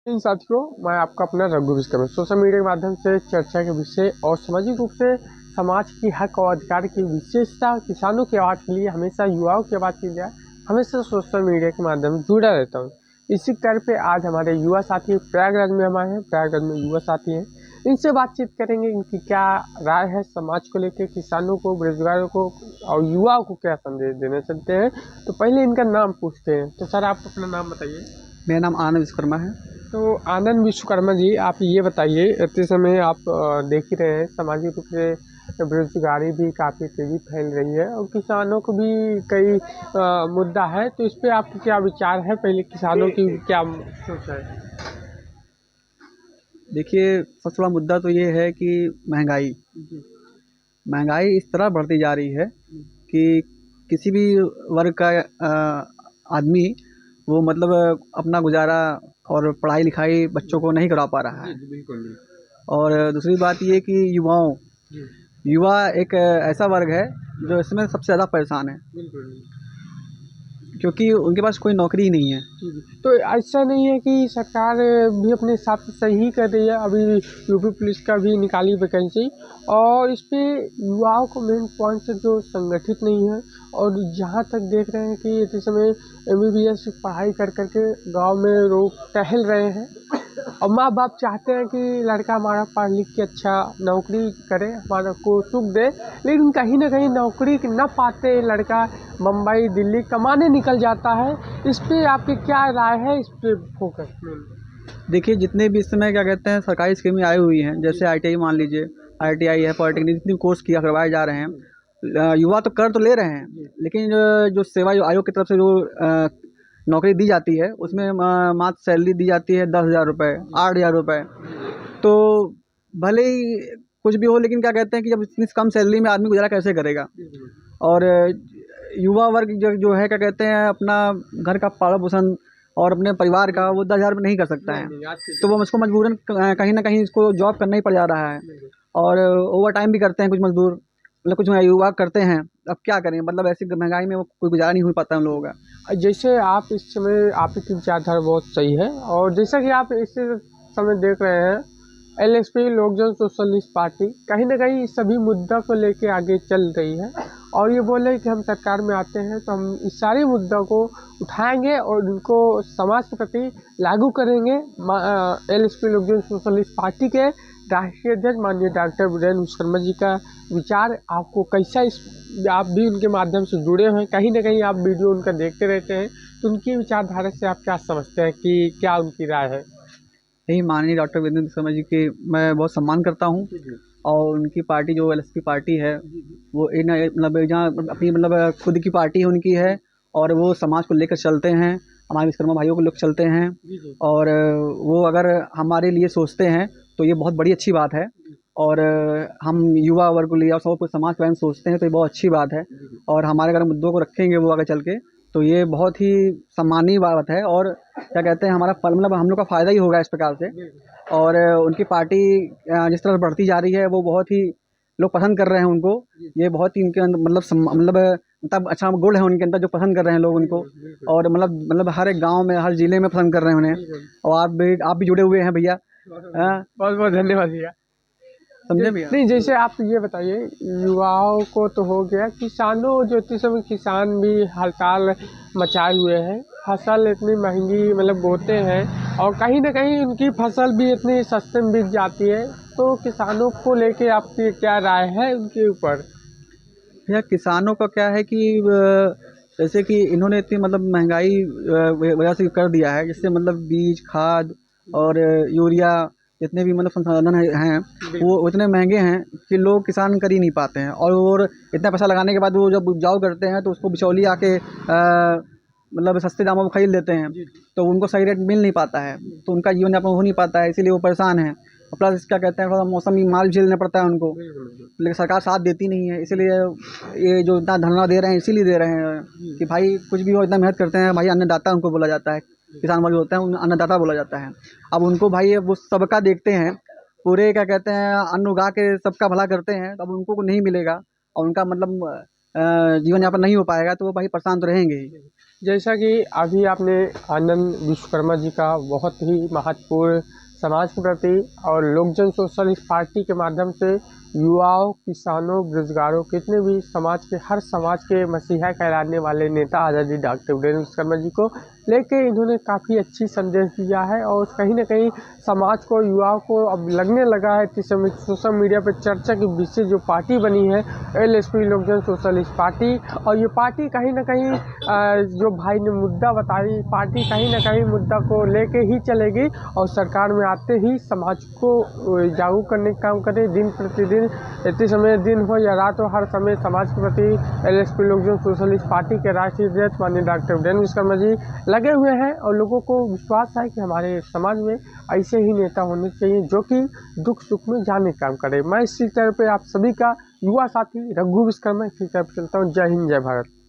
इन साथियों, मैं आपका अपना रघु विश्वकर्मा सोशल मीडिया के माध्यम से चर्चा के विषय और सामाजिक रूप से समाज की हक और अधिकार की विशेषता किसानों की आवाज़ के लिए हमेशा युवाओं की आवाज़ की जाए, हमेशा सोशल मीडिया के माध्यम से जुड़ा रहता हूँ। इसी कार्य पे आज हमारे युवा साथी प्रयागराज में हमारे हैं, प्रयागराज में युवा साथी हैं। इनसे बातचीत करेंगे, इनकी क्या राय है समाज को लेकर, किसानों को, बेरोजगारों को और युवाओं को क्या संदेश देना चाहते हैं। तो पहले इनका नाम पूछते हैं। तो सर, आप अपना नाम बताइए। मेरा नाम आनंद विश्वकर्मा है। तो आनंद विश्वकर्मा जी, आप ये बताइए, इतने समय आप देख ही रहे हैं सामाजिक रूप से बेरोजगारी भी काफ़ी तेज़ी फैल रही है और किसानों को भी कई मुद्दा है। तो इस पे आपके क्या विचार है? पहले किसानों की क्या सोच है? देखिए, सबसे बड़ा मुद्दा तो ये है कि महंगाई जी। महंगाई इस तरह बढ़ती जा रही है कि किसी भी वर्ग का आदमी वो मतलब अपना गुजारा और पढ़ाई लिखाई बच्चों को नहीं करा पा रहा जी, है। जी, बिल्कुल, और दूसरी बात ये कि जी, युवा एक ऐसा वर्ग है जो इसमें सबसे ज़्यादा परेशान है, बिल्कुल। क्योंकि उनके पास कोई नौकरी ही नहीं है। जी, जी। तो ऐसा नहीं है कि सरकार भी अपने हिसाब से सही कर रही है? अभी यूपी पुलिस का भी निकाली वैकेंसी और इस पे युवाओं को मेन पॉइंट जो संगठित नहीं है। और जहाँ तक देख रहे हैं कि इस समय एमबीबीएस पढ़ाई कर के गांव में लोग टहल रहे हैं और माँ बाप चाहते हैं कि लड़का हमारा पढ़ लिख के अच्छा नौकरी करे, हमारा को सुख दे, लेकिन कहीं ना कहीं नौकरी न पाते लड़का मुंबई दिल्ली कमाने निकल जाता है। इस पे आपकी क्या राय है? इस पे फोकस देखिए, जितने भी इस समय क्या कहते हैं सरकारी स्कीमें आई हुई हैं, जैसे आईटीआई मान लीजिए, आईटीआई है, पॉलिटेक्निक, जितने कोर्स किया करवाए जा रहे हैं, युवा तो कर तो ले रहे हैं, लेकिन जो सेवा आयोग की तरफ से जो नौकरी दी जाती है उसमें मात्र सैलरी दी जाती है 10,000 रुपये, 8,000 रुपये। तो भले ही कुछ भी हो, लेकिन क्या कहते हैं कि जब इतनी कम सैलरी में आदमी गुजारा कैसे करेगा। और युवा वर्ग जो है क्या कहते हैं अपना घर का पालन पोषण और अपने परिवार का वो 10,000 में नहीं कर सकता है, तो वो उसको मजबूरन कहीं ना कहीं इसको जॉब करना ही पड़ जा रहा है। और ओवर टाइम भी करते हैं कुछ मजदूर, मतलब कुछ युवा करते हैं। अब क्या करें, मतलब ऐसी महंगाई में वो कोई गुजारा नहीं हो पाता हम लोगों का। जैसे आप इस समय आपकी विचारधारा बहुत सही है और जैसा कि आप इस समय देख रहे हैं, एलएसपी लोक जन सोशलिस्ट पार्टी कहीं ना कहीं इस सभी मुद्दा को लेके आगे चल रही है और ये बोल रहे हैं कि हम सरकार में आते हैं तो हम इस सारे मुद्दों को उठाएंगे और उनको समाज के प्रति लागू करेंगे। एलएसपी लोक जन सोशलिस्ट पार्टी के राष्ट्रीय अध्यक्ष माननीय डॉक्टर वीरेंद्र विश्वकर्मा जी का विचार आपको कैसा? इस आप भी उनके माध्यम से जुड़े हुए हैं, कहीं ना कहीं आप वीडियो उनका देखते रहते हैं, तो उनकी विचारधारा से आप क्या समझते हैं कि क्या उनकी राय है? यही माननीय डॉक्टर वीरेंद्र शर्मा जी की मैं बहुत सम्मान करता हूँ। और उनकी पार्टी जो एलएसपी पार्टी है वो इन मतलब जहाँ अपनी मतलब खुद की पार्टी उनकी है और वो समाज को लेकर चलते हैं, हमारे विश्वकर्मा भाइयों को लेकर चलते हैं। और वो अगर हमारे लिए सोचते हैं तो ये बहुत बड़ी अच्छी बात है। और हम युवा वर्ग को लिए और सब कुछ समाज के बारे में सोचते हैं तो ये बहुत अच्छी बात है। और हमारे अगर मुद्दों को रखेंगे वो आगे चल के, तो ये बहुत ही सम्मानीय बात है। और क्या कहते हैं हमारा मतलब हम लोग का फ़ायदा ही होगा इस प्रकार से। और उनकी पार्टी जिस तरह बढ़ती जा रही है वो बहुत ही लोग पसंद कर रहे हैं उनको। ये बहुत ही उनके अंदर मतलब अच्छा गुण है उनके अंदर जो पसंद कर रहे हैं लोग उनको। और मतलब हर एक गांव में, हर ज़िले में पसंद कर रहे हैं उन्हें। और आप भी जुड़े हुए हैं भैया। बहुत बहुत धन्यवाद भैया। समझे भैया। नहीं, जैसे आप ये बताइए, युवाओं को तो हो गया, किसानों जो इस समय किसान भी हड़ताल मचाए हुए हैं, फसल इतनी महंगी मतलब बोते हैं और कहीं ना कहीं उनकी फसल भी इतनी सस्ते में बिक जाती है। तो किसानों को लेके आपकी क्या राय है उनके ऊपर? भैया, किसानों का क्या है कि जैसे कि इन्होंने इतनी मतलब महंगाई वजह से कर दिया है, जिससे मतलब बीज, खाद और यूरिया जितने भी मतलब संसाधन हैं वो इतने महंगे हैं कि लोग किसान कर ही नहीं पाते हैं। और इतना पैसा लगाने के बाद वो जब उपजाऊ करते हैं तो उसको बिचौली आके मतलब सस्ते दामों में खरीद लेते हैं, तो उनको सही रेट मिल नहीं पाता है, तो उनका जीवन यापन हो नहीं पाता है, इसीलिए वो परेशान है। और प्लस क्या कहते हैं थोड़ा मौसमी माल झेलना पड़ता है उनको, लेकिन सरकार साथ देती नहीं है। इसीलिए ये जो इतना धरना दे रहे हैं इसीलिए दे रहे हैं कि भाई कुछ भी हो, इतना मेहनत करते हैं भाई, अन्नदाता उनको बोला जाता है। किसान वाले होते हैं उन्हें अन्नदाता बोला जाता है। अब उनको भाई वो सबका देखते हैं, पूरे क्या कहते हैं अन्न उगा के सबका भला करते हैं, तो अब उनको नहीं मिलेगा। और उनका मतलब जीवन यापन नहीं हो पाएगा तो वो भाई परेशान तो रहेंगे ही। जैसा कि अभी आपने आनंद विश्वकर्मा जी का बहुत ही महत्वपूर्ण समाज के प्रति और लोक जन सोशलिस्ट पार्टी के माध्यम से युवाओं, किसानों, बेरोजगारों, कितने भी समाज के हर समाज के मसीहा कहलाने वाले नेता आज़ादी डॉक्टर वीरेंद्र विश्वकर्मा जी को लेके इन्होंने काफ़ी अच्छी संदेश दिया है और कहीं ना कहीं समाज को, युवाओं को अब लगने लगा है कि समय सोशल मीडिया पर चर्चा की विषय जो पार्टी बनी है LSP लोक जन सोशलिस्ट पार्टी, और ये पार्टी कहीं ना कहीं जो भाई ने मुद्दा बताई, पार्टी कहीं ना कहीं मुद्दा को लेके ही चलेगी और सरकार में आते ही समाज को जागरूक करने का काम करे। दिन प्रतिदिन इतने समय दिन हो या रात हो, हर समय समाज के प्रति LSP लोक जन सोशलिस्ट पार्टी के राष्ट्रीय अध्यक्ष माननीय डॉक्टर वीरेंद्र विश्वकर्मा जी लगे हुए हैं और लोगों को विश्वास है कि हमारे समाज में ऐसे ही नेता होने चाहिए जो कि दुख सुख में जाने काम करे। मैं इसी तरह पे आप सभी का युवा साथी रघु विश्वकर्मा इसी तरह चलता हूँ। जय हिंद, जय भारत।